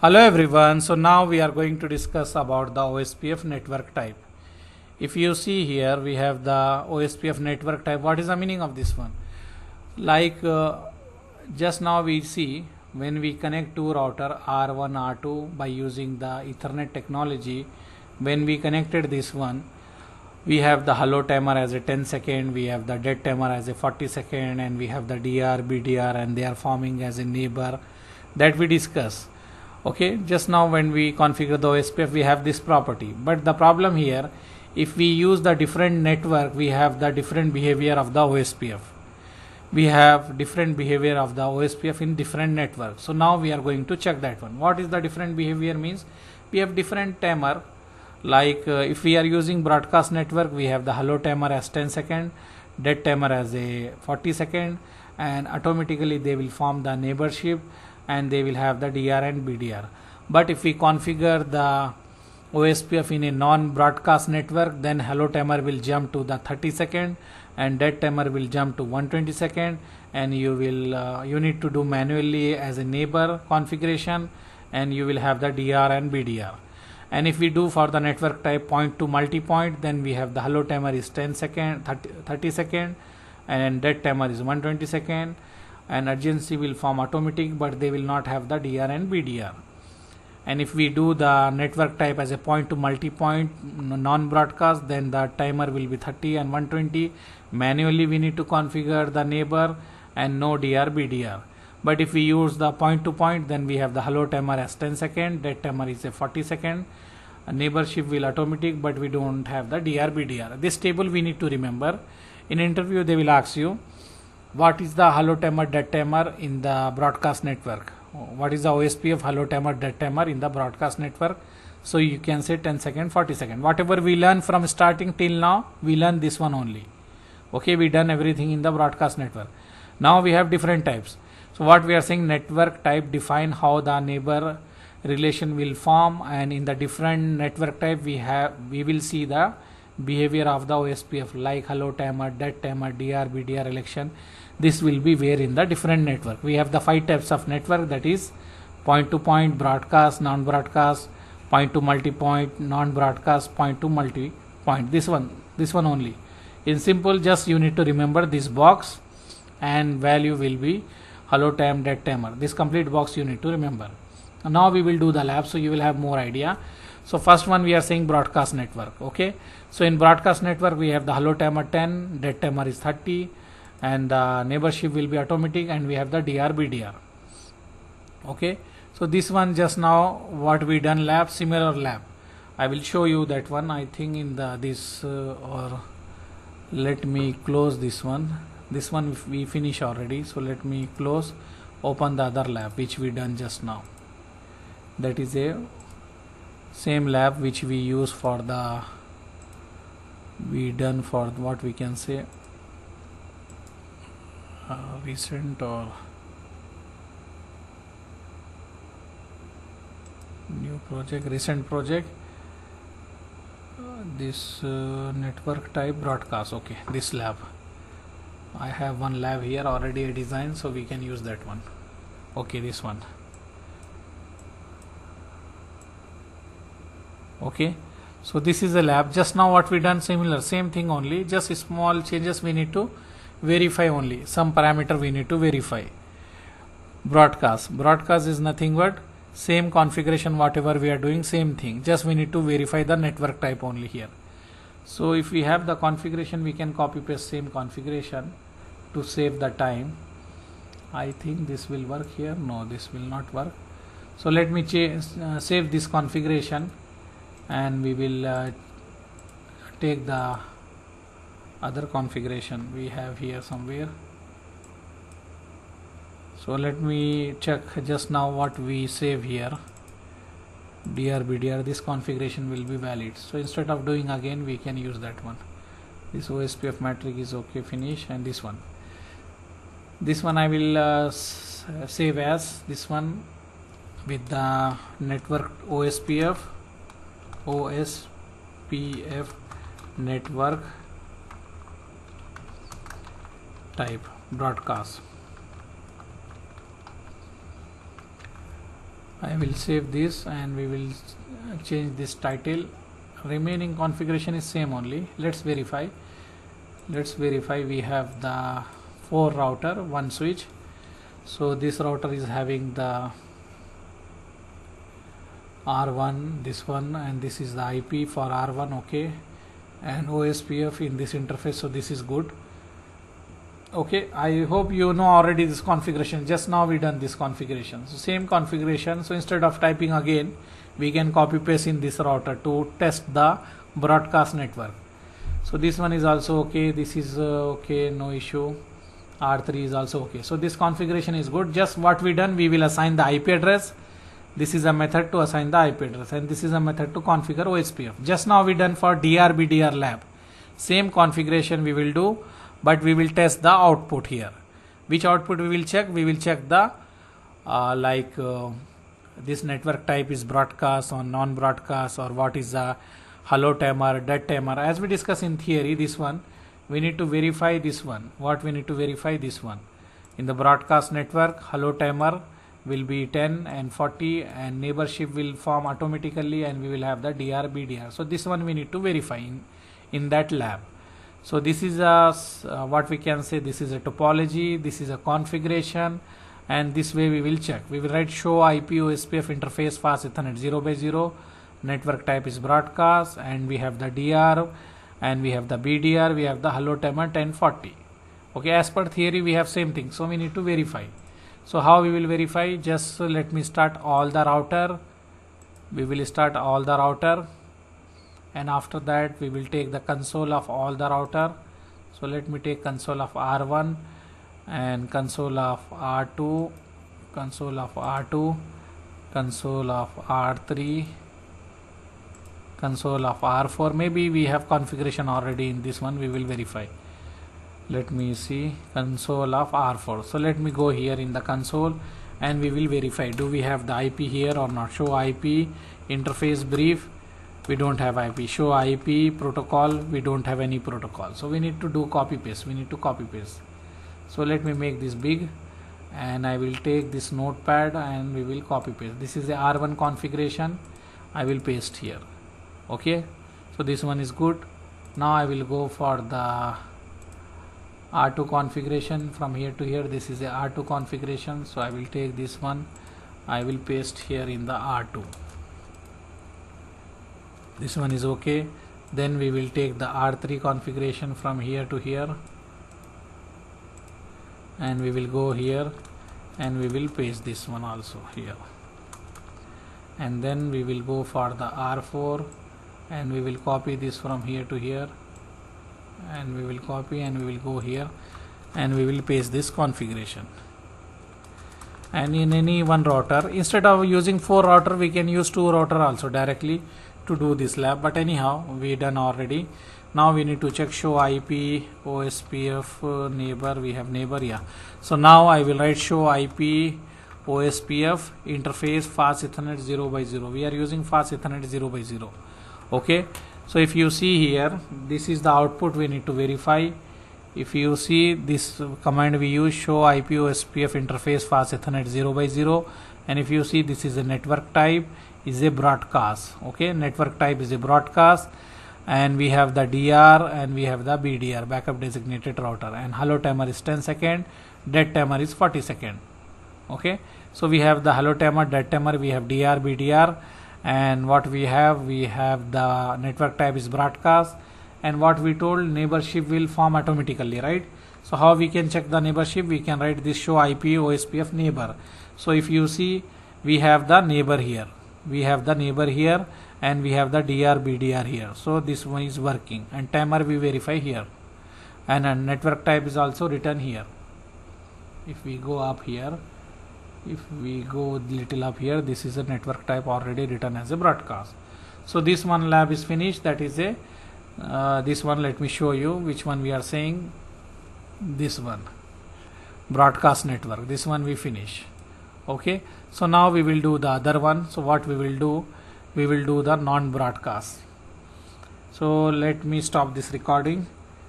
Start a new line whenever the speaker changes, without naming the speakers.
Hello everyone. So now we are going to discuss about the OSPF network type. If you see here, we have the OSPF network type. What is the meaning of this one? Like just now we see when we connect to router R1 R2 by using the Ethernet technology, when we connected this one, we have the hello timer as a 10 second, we have the dead timer as a 40 second, and we have the DR, BDR, and they are forming as a neighbor that we discuss. Okay, just now when we configure the OSPF, we have this property, but the problem here, if we use the different network, we have the different behavior of the OSPF. We have different behavior of the OSPF in different networks. So now we are going to check that one. What is the different behavior means? We have different timer. Like if we are using broadcast network, we have the hello timer as 10 second, dead timer as a 40 second, and automatically they will form the neighborship and they will have the DR and BDR. But if we configure the OSPF in a non-broadcast network, then hello timer will jump to the 30 second and dead timer will jump to 120 second, and you need to do manually as a neighbor configuration, and you will have the DR and BDR. And if we do for the network type point to multi-point, then we have the hello timer is 10 second, 30 second, and dead timer is 120 second, and urgency will form automatic, but they will not have the DR and BDR. And if we do the network type as a point to multi-point non-broadcast, then the timer will be 30 and 120. Manually we need to configure the neighbor and no DR BDR. But if we use the point to point, then we have the hello timer as 10 second, dead timer is a 40 second, a neighborship will automatic, but we don't have the DR BDR. This table we need to remember. In interview they will ask you what is the hello timer dead timer in the broadcast network, what is the OSPF hello timer dead timer in the broadcast network. So you can say 10 second, 40 second. Whatever we learn from starting till now, we learn this one only. Okay, we done everything in the broadcast network. Now we have different types. So what we are saying, network type define how the neighbor relation will form, and in the different network type we will see the behavior of the OSPF like hello timer, dead timer, DR, BDR election. This will be where in the different network. We have the 5 types of network, that is point to point, broadcast, non-broadcast, point to multi-point, non-broadcast, point to multi-point. This one only. In simple, just you need to remember this box and value will be hello time, dead timer. This complete box you need to remember. Now we will do the lab, so you will have more idea. So first one we are saying broadcast network. Okay, so in broadcast network we have the hello timer 10, dead timer is 30, and the neighborship will be automatic, and we have the DR BDR. Okay, so this one just now what we done lab, similar lab. I will show you that one. I think in the or let me close this one. This one we finish already, so let me close, open the other lab which we done just now. That is a same lab which we use for the what we can say recent or new project, recent project, this network type broadcast. Okay, this lab, I have one lab here already designed, so we can use that one. Okay, this one. Okay, so this is a lab. Just now what we done, similar, same thing only, just small changes we need to verify only. Some parameter we need to verify. Broadcast is nothing but same configuration, whatever we are doing, same thing, just we need to verify the network type only here. So if we have the configuration, we can copy paste same configuration to save the time. I think this will work here. No, this will not work. So let me save this configuration, and we will take the other configuration we have here somewhere. So let me check just now what we save here, DR BDR. This configuration will be valid, so instead of doing again, we can use that one. This OSPF matrix is okay, finish. And this one I will save as this one with the network OSPF network type broadcast. I will save this and we will change this title. Remaining configuration is same only. Let's verify. We have the 4 router, 1 switch. So this router is having the R1, this one, and this is the IP for R1, okay, and OSPF in this interface, so this is good. Okay, I hope you know already this configuration. Just now we done this configuration, so same configuration. So instead of typing again, we can copy paste in this router to test the broadcast network. So this one is also okay, this is okay, no issue. R3 is also okay. So this configuration is good. Just what we done, we will assign the IP address. This is a method to assign the IP address, and this is a method to configure OSPF. Just now we done for DR/BDR lab. Same configuration we will do, but we will test the output here. Which output we will check? We will check the this network type is broadcast or non-broadcast, or what is the hello timer, dead timer. As we discussed in theory, this one we need to verify this one. What we need to verify? This one. In the broadcast network, hello timer will be 10 and 40, and neighborship will form automatically, and we will have the DR/BDR. So this one we need to verify in that lab. So this is a what we can say, this is a topology, this is a configuration, and this way we will check. We will write show IP OSPF interface fast Ethernet 0/0, network type is broadcast, and we have the DR, and we have the BDR, we have the hello timer 1040. Okay, as per theory we have same thing, so we need to verify. So how we will verify? Just let me start all the router. We will start all the router, and after that we will take the console of all the router. So let me take console of R1 and console of R2, console of R2, console of R3, console of R4. Maybe we have configuration already in this one, we will verify. Let me see, console of R4. So let me go here in the console and we will verify, do we have the IP here or not. Show IP interface brief, we don't have IP. Show IP protocol, we don't have any protocol. So we need to do copy paste, we need to copy paste. So let me make this big, and I will take this notepad and we will copy paste. This is the R1 configuration, I will paste here. Okay, so this one is good. Now I will go for the R2 configuration from here to here. This is the R2 configuration, so I will take this one, I will paste here in the R2. This one is okay. Then we will take the R3 configuration from here to here, and we will go here and we will paste this one also here, and then we will go for the R4 and we will copy this from here to here, and we will copy and we will go here and we will paste this configuration. And in any one router, instead of using 4 router, we can use 2 router also directly to do this lab, but anyhow we done already. Now we need to check show IP OSPF neighbor. We have neighbor, yeah. So now I will write show IP OSPF interface fast Ethernet 0/0. We are using fast Ethernet 0/0. Okay, so if you see here, this is the output we need to verify. If you see this command we use, show IP OSPF interface fast Ethernet 0/0, and if you see, this is a network type is a broadcast. Okay, network type is a broadcast, and we have the DR and we have the BDR, backup designated router, and hello timer is 10 second, dead timer is 40 second. Okay, so we have the hello timer, dead timer, we have DR, BDR, and what we have the network type is broadcast, and what we told, neighborship will form automatically, right? So how we can check the neighborship? We can write this show IP OSPF neighbor. So if you see, we have the neighbor here, and we have the DR BDR here. So this one is working, and timer we verify here, and a network type is also written here. If we go up here, if we go little up here, this is a network type already written as a broadcast. So this one lab is finished. That is a this one, let me show you which one we are saying. This one, broadcast network, this one we finish. Okay, so now we will do the other one. So what we will do, we will do the non-broadcast. So let me stop this recording.